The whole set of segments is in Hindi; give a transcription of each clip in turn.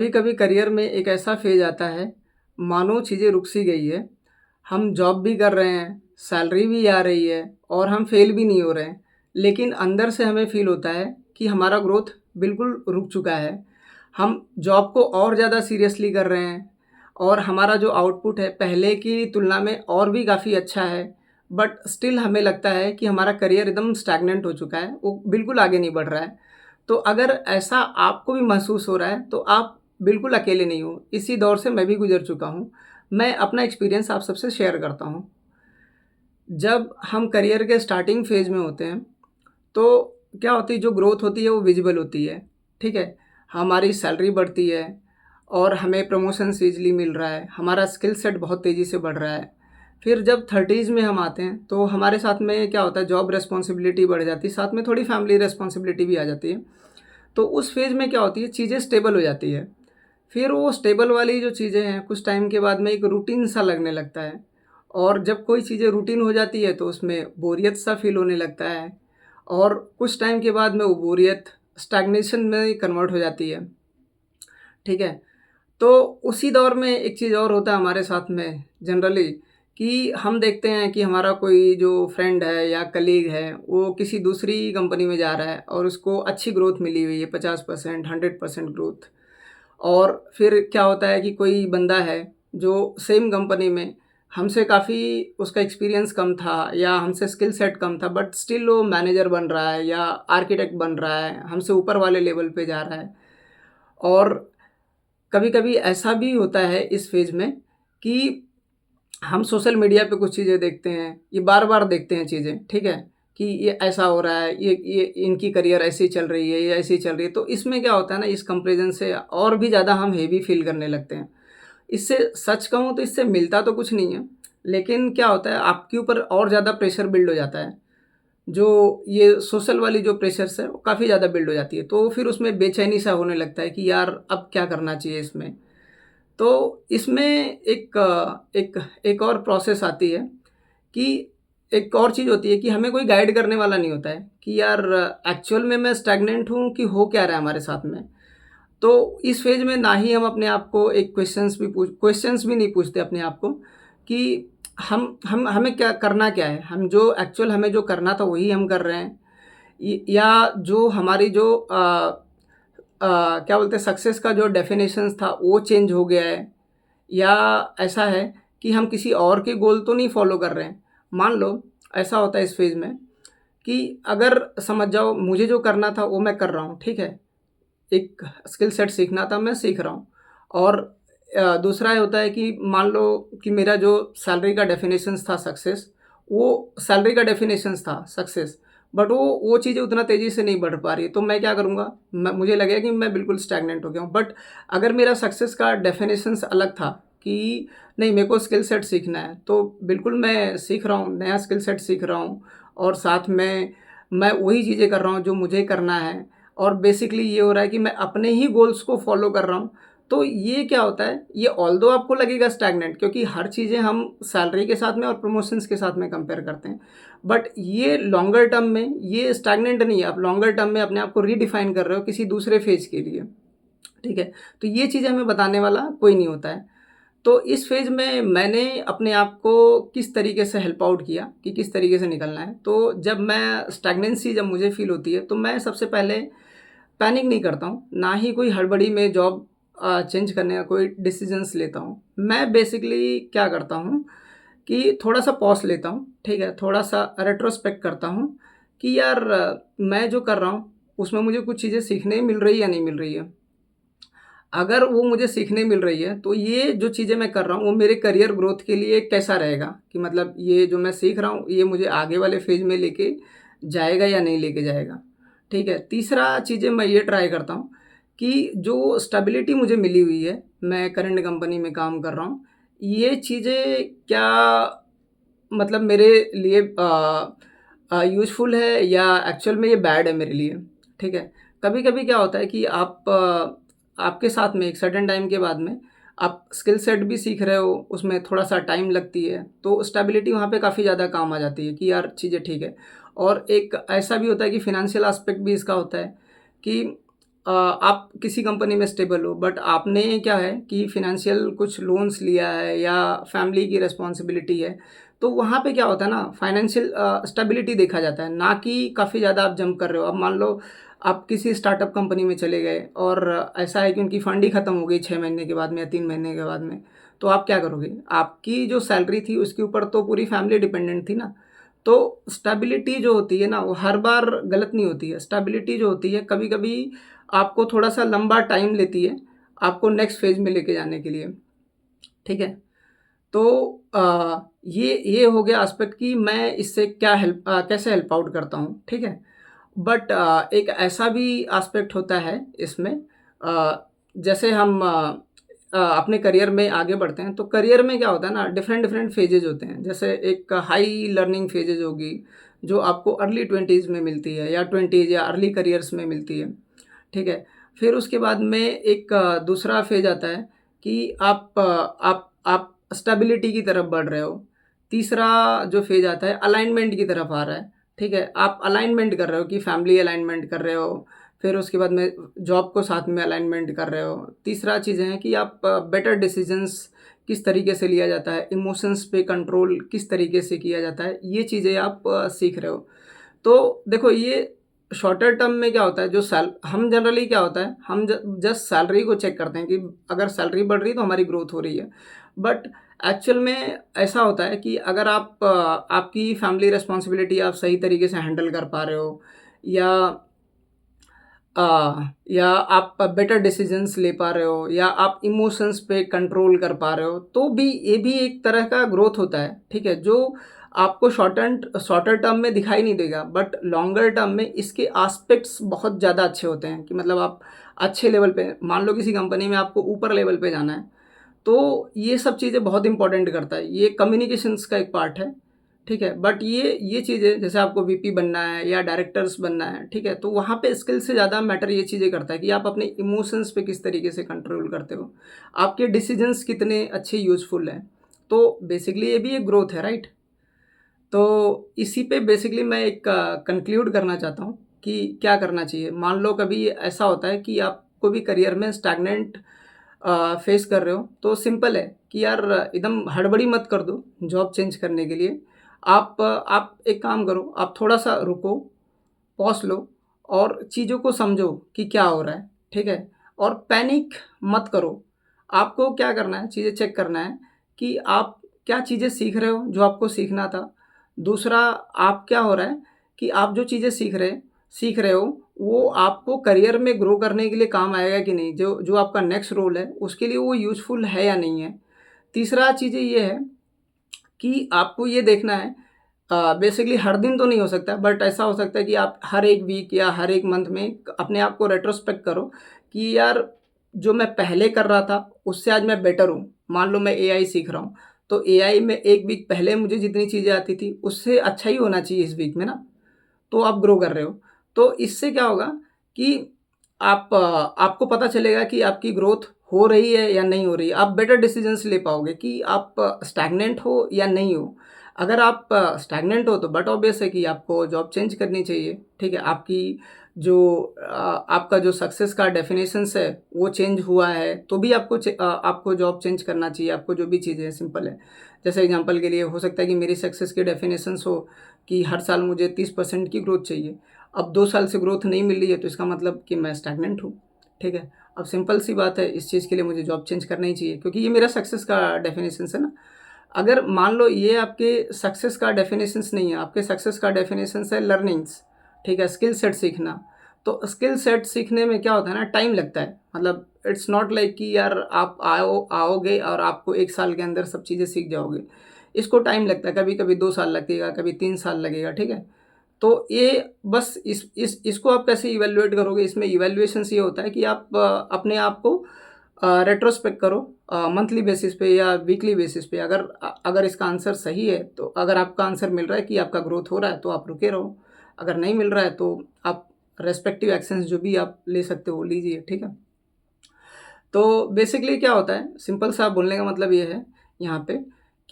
कभी-कभी करियर में एक ऐसा फ़ेज़ आता है, मानो चीज़ें रुक सी गई है। हम जॉब भी कर रहे हैं, सैलरी भी आ रही है और हम फ़ेल भी नहीं हो रहे हैं। लेकिन अंदर से हमें फ़ील होता है कि हमारा ग्रोथ बिल्कुल रुक चुका है। हम जॉब को और ज़्यादा सीरियसली कर रहे हैं और हमारा जो आउटपुट है पहले की तुलना में और भी काफ़ी अच्छा है। बट स्टिल हमें लगता है कि हमारा करियर एकदम स्टैग्नेंट हो चुका है, वो बिल्कुल आगे नहीं बढ़ रहा है। तो अगर ऐसा आपको भी महसूस हो रहा है, तो आप बिल्कुल अकेले नहीं हो। इसी दौर से मैं भी गुज़र चुका हूँ। मैं अपना एक्सपीरियंस आप सबसे शेयर करता हूँ। जब हम करियर के स्टार्टिंग फ़ेज़ में होते हैं, तो क्या होती है, जो ग्रोथ होती है वो विज़िबल होती है, ठीक है? हमारी सैलरी बढ़ती है और हमें प्रमोशंस ईज़िली मिल रहा है, हमारा स्किल सेट बहुत तेज़ी से बढ़ रहा है। फिर जब 30s में हम आते हैं, तो हमारे साथ में क्या होता है, जॉब रिस्पॉन्सिबिलिटी बढ़ जाती है, साथ में थोड़ी फैमिली रिस्पॉन्सिबिलिटी भी आ जाती है। तो उस फ़ेज़ में क्या होती है, चीज़ें स्टेबल हो जाती है। फिर वो स्टेबल वाली जो चीज़ें हैं, कुछ टाइम के बाद में एक रूटीन सा लगने लगता है और जब कोई चीज़ें रूटीन हो जाती है, तो उसमें बोरियत सा फ़ील होने लगता है और कुछ टाइम के बाद में वो बोरियत स्टैग्नेशन में कन्वर्ट हो जाती है, ठीक है? तो उसी दौर में एक चीज़ और होता है हमारे साथ में जनरली कि हम देखते हैं कि हमारा कोई जो फ्रेंड है या कलीग है, वो किसी दूसरी कंपनी में जा रहा है और उसको अच्छी ग्रोथ मिली हुई है, 50%, 100% ग्रोथ। और फिर क्या होता है कि कोई बंदा है जो सेम कंपनी में हमसे काफ़ी उसका एक्सपीरियंस कम था या हमसे स्किल सेट कम था, बट स्टिल वो मैनेजर बन रहा है या आर्किटेक्ट बन रहा है, हमसे ऊपर वाले लेवल पे जा रहा है। और कभी-कभी ऐसा भी होता है इस फ़ेज़ में कि हम सोशल मीडिया पे कुछ चीज़ें देखते हैं, ये बार-बार देखते हैं चीज़ें, ठीक है? कि ये ऐसा हो रहा है, ये इनकी करियर ऐसी चल रही है, ये ऐसी चल रही है। तो इसमें क्या होता है ना, इस कंपैरिज़न से और भी ज़्यादा हम हेवी फ़ील करने लगते हैं। इससे सच कहूँ तो इससे मिलता तो कुछ नहीं है, लेकिन क्या होता है, आपके ऊपर और ज़्यादा प्रेशर बिल्ड हो जाता है। जो ये सोशल वाली जो प्रेशर्स है, वो काफ़ी ज़्यादा बिल्ड हो जाती है। तो फिर उसमें बेचैनी-सा होने लगता है कि यार अब क्या करना चाहिए इसमें? तो इसमें एक और प्रोसेस आती है कि एक और चीज़ होती है कि हमें कोई गाइड करने वाला नहीं होता है कि यार एक्चुअल में मैं स्टैग्नेंट हूँ कि हो क्या रहा है हमारे साथ में। तो इस फ़ेज़ में ना ही हम अपने आप को एक क्वेश्चन्स भी नहीं पूछते अपने आप को कि हम हमें क्या करना क्या है? हम जो एक्चुअल हमें जो करना था वही हम कर रहे हैं। या जो हमारी जो क्या बोलते हैं, सक्सेस का जो डेफ़िनेशंस था वो चेंज हो गया है या ऐसा है कि हम किसी और के गोल तो नहीं फ़ॉलो कर रहे हैं। मान लो ऐसा होता है इस फ़ेज़ में कि अगर समझ जाओ मुझे जो करना था वो मैं कर रहा हूँ, ठीक है? एक स्किल सेट सीखना था, मैं सीख रहा हूँ और दूसरा ये होता है कि मान लो कि मेरा जो सैलरी का डेफ़िनेशंस था सक्सेस, वो सैलरी का डेफ़िनेशंस था सक्सेस, बट वो चीज़ें उतना तेज़ी से नहीं बढ़ पा रही है, तो मैं क्या करूँगा? मुझे लगेगा कि मैं बिल्कुल स्टैग्नेंट हो गया हूँ। बट अगर मेरा सक्सेस का डेफ़िनेशंस अलग था कि नहीं, मेरे को स्किल सेट सीखना है, तो बिल्कुल मैं सीख रहा हूँ, नया स्किल सेट सीख रहा हूँ और साथ में मैं वही चीज़ें कर रहा हूँ जो मुझे करना है। और बेसिकली ये हो रहा है कि मैं अपने ही गोल्स को फॉलो कर रहा हूँ। तो ये क्या होता है, ये ऑल्दो आपको लगेगा स्टैग्नेंट क्योंकि हर चीज़ें हम सैलरी के साथ में और प्रमोशंस के साथ में कंपेयर करते हैं। बट ये लॉन्गर टर्म में ये स्टैग्नेंट नहीं है, आप लॉन्गर टर्म में अपने आप को रीडिफाइन कर रहे हो किसी दूसरे फेज़ के लिए, ठीक है? तो ये चीज़ें हमें बताने वाला कोई नहीं होता है। तो इस फ़ेज़ में मैंने अपने आप को किस तरीके से हेल्प आउट किया कि किस तरीके से निकलना है। तो जब मुझे फ़ील होती है, तो मैं सबसे पहले पैनिक नहीं करता हूँ, ना ही कोई हड़बड़ी में जॉब चेंज करने का कोई डिसीज़न्स लेता हूँ। मैं बेसिकली क्या करता हूँ कि थोड़ा-सा पॉज़ लेता हूँ, ठीक है? थोड़ा-सा रेट्रोस्पेक्ट करता हूँ कि यार मैं जो कर रहा हूँ, उसमें मुझे कुछ चीज़ें सीखने मिल रही है या नहीं मिल रही है। अगर वो मुझे सीखने मिल रही है, तो ये जो चीज़ें मैं कर रहा हूँ, वो मेरे करियर ग्रोथ के लिए कैसा रहेगा कि मतलब ये जो मैं सीख रहा हूँ, ये मुझे आगे वाले फ़ेज़ में लेके जाएगा या नहीं लेके जाएगा, ठीक है? तीसरा चीज़ें मैं ये ट्राई करता हूँ कि जो स्टेबिलिटी मुझे मिली हुई है, मैं करंट कंपनी में काम कर रहा हूँ, ये चीज़ें क्या मतलब मेरे लिए यूज़फुल है या एक्चुअल में ये बैड है मेरे लिए, ठीक है? कभी-कभी क्या होता है कि आपके साथ में एक सर्टेन टाइम के बाद में आप स्किल सेट भी सीख रहे हो, उसमें थोड़ा-सा टाइम लगती है, तो स्टेबिलिटी वहाँ पे काफ़ी ज़्यादा काम आ जाती है कि यार चीज़ें ठीक है। और एक ऐसा भी होता है कि फ़ाइनेंशियल एस्पेक्ट भी इसका होता है कि आप किसी कंपनी में स्टेबल हो, बट आपने क्या है कि फ़ाइनेंशियल कुछ लोन्स लिया है या फैमिली की रिस्पॉन्सिबिलिटी है, तो वहाँ पे क्या होता है ना, फ़ाइनेंशियल स्टेबिलिटी देखा जाता है, ना कि काफ़ी ज़्यादा आप जंप कर रहे हो। अब मान लो आप किसी स्टार्टअप कंपनी में चले गए और ऐसा है कि उनकी फंड ही खत्म हो गई 6 महीने के बाद में या 3 महीने के बाद में, तो आप क्या करोगे? आपकी जो सैलरी थी उसके ऊपर तो पूरी फैमिली डिपेंडेंट थी ना। तो स्टेबिलिटी जो होती है ना, वो हर बार गलत नहीं होती है। स्टेबिलिटी जो होती है कभी-कभी आपको थोड़ा-सा लंबा टाइम लेती है, आपको नेक्स्ट फ़ेज़ में लेके जाने के लिए, ठीक है? तो ये हो गया एस्पेक्ट कि मैं इससे कैसे हेल्प आउट करता हूँ, ठीक है? बट एक ऐसा भी एस्पेक्ट होता है इसमें, जैसे हम अपने करियर में आगे बढ़ते हैं, तो करियर में क्या होता है ना, डिफरेंट-डिफरेंट फ़ेजेज़ होते हैं। जैसे एक हाई लर्निंग फ़ेजेज़ होगी, जो आपको अर्ली 20s में मिलती है या 20s या अर्ली करियर्स में मिलती है, ठीक है? फिर उसके बाद में एक दूसरा फ़ेज़ आता है कि आप स्टेबिलिटी की तरफ बढ़ रहे हो। तीसरा जो फ़ेज़ आता है अलाइनमेंट की तरफ आ रहा है, ठीक है? आप अलाइनमेंट कर रहे हो कि फैमिली अलाइनमेंट कर रहे हो, फिर उसके बाद में जॉब को साथ में अलाइनमेंट कर रहे हो। तीसरा चीज़ है कि आप बेटर डिसीज़न्स किस तरीके से लिया जाता है, इमोशंस पे कंट्रोल किस तरीके से किया जाता है, ये चीज़ें आप सीख रहे हो। तो देखो ये शॉर्टर टर्म में क्या होता है, जो सैल हम जनरली क्या होता है, हम जस्ट सैलरी को चेक करते हैं कि अगर सैलरी बढ़ रही है तो हमारी ग्रोथ हो रही है। बट एक्चुअल में ऐसा होता है कि अगर आपकी फैमिली रिस्पॉन्सिबिलिटी आप सही तरीके से हैंडल कर पा रहे हो, या या आप बेटर डिसीजंस ले पा रहे हो, या आप इमोशंस पे कंट्रोल कर पा रहे हो, तो भी ये भी एक तरह का ग्रोथ होता है, ठीक है? जो आपको शॉर्टर टर्म में दिखाई नहीं देगा, बट लॉन्गर टर्म में इसके एस्पेक्ट्स बहुत ज़्यादा अच्छे होते हैं कि मतलब आप अच्छे लेवल पे, मान लो किसी कंपनी में आपको ऊपर लेवल पे जाना है, तो ये सब चीज़ें बहुत इम्पोर्टेंट करता है। ये कम्युनिकेशंस का एक पार्ट है, ठीक है? बट ये चीज़ें जैसे आपको वीपी बनना है या डायरेक्टर्स बनना है, ठीक है? तो वहाँ पे स्किल से ज़्यादा मैटर ये चीज़ें करता है कि आप अपने इमोशंस पे किस तरीके से कंट्रोल करते हो। आपके डिसीजंस कितने अच्छे यूज़फुल हैं। तो बेसिकली ये भी एक ग्रोथ है, राइट? तो इसी पे बेसिकली मैं एक कंक्लूड करना चाहता हूँ कि क्या करना चाहिए। मान लो कभी ऐसा होता है कि आपको भी करियर में स्टैग्नेंट फेस कर रहे हो, तो सिंपल है कि यार एकदम हड़बड़ी मत कर दो जॉब चेंज करने के लिए। आप एक काम करो, आप थोड़ा-सा रुको, पॉज़ लो और चीज़ों को समझो कि क्या हो रहा है, ठीक है? और पैनिक मत करो। आपको क्या करना है, चीज़ें चेक करना है कि आप क्या चीज़ें सीख रहे हो जो आपको सीखना था। दूसरा, आप क्या हो रहा है कि आप जो चीज़ें सीख रहे हो, वो आपको करियर में ग्रो करने के लिए काम आएगा कि नहीं? जो जो आपका नेक्स्ट रोल है, उसके लिए वो यूज़फुल है या नहीं है? तीसरा चीज़ें ये है कि आपको ये देखना है, बेसिकली हर दिन तो नहीं हो सकता, बट ऐसा हो सकता है कि आप हर एक वीक या हर एक मंथ में अपने आप को रेट्रोस्पेक्ट करो कि यार जो मैं पहले कर रहा था उससे आज मैं बेटर हूँ। मान लो मैं एआई सीख रहा हूँ, तो एआई में एक वीक पहले मुझे जितनी चीज़ें आती थी उससे अच्छा ही होना चाहिए इस वीक में ना। तो आप ग्रो कर रहे हो। तो इससे क्या होगा कि आपको पता चलेगा कि आपकी ग्रोथ हो रही है या नहीं हो रही है। आप बेटर डिसीज़न्स ले पाओगे कि आप स्टैग्नेंट हो या नहीं हो। अगर आप स्टैग्नेंट हो तो बट ऑब्वियस है कि आपको जॉब चेंज करनी चाहिए, ठीक है? आपका जो सक्सेस का डेफिनेशंस है वो चेंज हुआ है, तो भी आपको जॉब चेंज करना चाहिए। आपको जो भी चीज़ें हैं सिंपल है। जैसे एग्ज़ाम्पल के लिए हो सकता है कि मेरी सक्सेस की डेफिनेशंस हो कि हर साल मुझे 30% की ग्रोथ चाहिए। अब 2 साल से ग्रोथ नहीं मिल रही है तो इसका मतलब कि मैं स्टैग्नेंट हूँ, ठीक है? अब सिंपल सी बात है, इस चीज़ के लिए मुझे जॉब चेंज करना ही चाहिए क्योंकि ये मेरा सक्सेस का डेफिनेशंस है ना। अगर मान लो ये आपके सक्सेस का डेफिनेशंस नहीं है, आपके सक्सेस का डेफिनेशंस है लर्निंग्स, ठीक है? स्किल सेट सीखना। तो स्किल सेट सीखने में क्या होता है ना, टाइम लगता है। मतलब इट्स नॉट लाइक कि यार आप आओगे और आपको 1 साल के अंदर सब चीज़ें सीख जाओगे। इसको टाइम लगता है, कभी-कभी 2 साल लगेगा, कभी 3 साल लगेगा, ठीक है? तो ये बस इसको आप कैसे इवैल्यूएट करोगे, इसमें इवैल्यूएशंस ये होता है कि आप अपने आप को रेट्रोस्पेक्ट करो, मंथली बेसिस पे या वीकली बेसिस पे। अगर इसका आंसर सही है, तो अगर आपका आंसर मिल रहा है कि आपका ग्रोथ हो रहा है, तो आप रुके रहो। अगर नहीं मिल रहा है, तो आप रेस्पेक्टिव एक्शंस जो भी आप ले सकते हो, लीजिए, ठीक है? तो बेसिकली क्या होता है, सिंपल सा बोलने का मतलब ये है यहाँ पे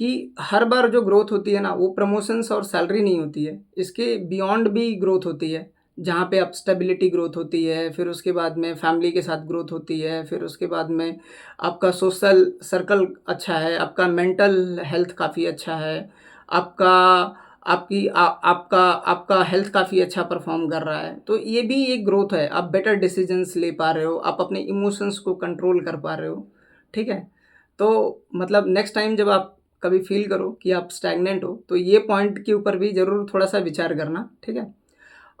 कि हर बार जो ग्रोथ होती है ना, वो प्रमोशंस और सैलरी नहीं होती है। इसके बियॉन्ड भी ग्रोथ होती है। जहाँ पे आप स्टेबिलिटी ग्रोथ होती है, फिर उसके बाद में फैमिली के साथ ग्रोथ होती है, फिर उसके बाद में आपका सोशल सर्कल अच्छा है, आपका मेंटल हेल्थ काफ़ी अच्छा है, आपका आपकी आपका आपका हेल्थ काफ़ी अच्छा परफ़ॉर्म कर रहा है। तो ये भी एक ग्रोथ है, आप बेटर डिसीज़न्स ले पा रहे हो, आप अपने इमोशंस को कंट्रोल कर पा रहे हो, ठीक है? तो मतलब नेक्स्ट टाइम जब आप कभी फ़ील करो कि आप स्टैग्नेंट हो, तो ये पॉइंट के ऊपर भी ज़रूर थोड़ा-सा विचार करना, ठीक है?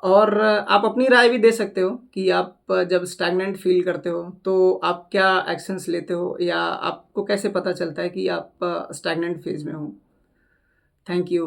और आप अपनी राय भी दे सकते हो कि आप जब स्टैग्नेंट फ़ील करते हो, तो आप क्या एक्शंस लेते हो या आपको कैसे पता चलता है कि आप स्टैग्नेंट फ़ेज़ में हो? Thank you.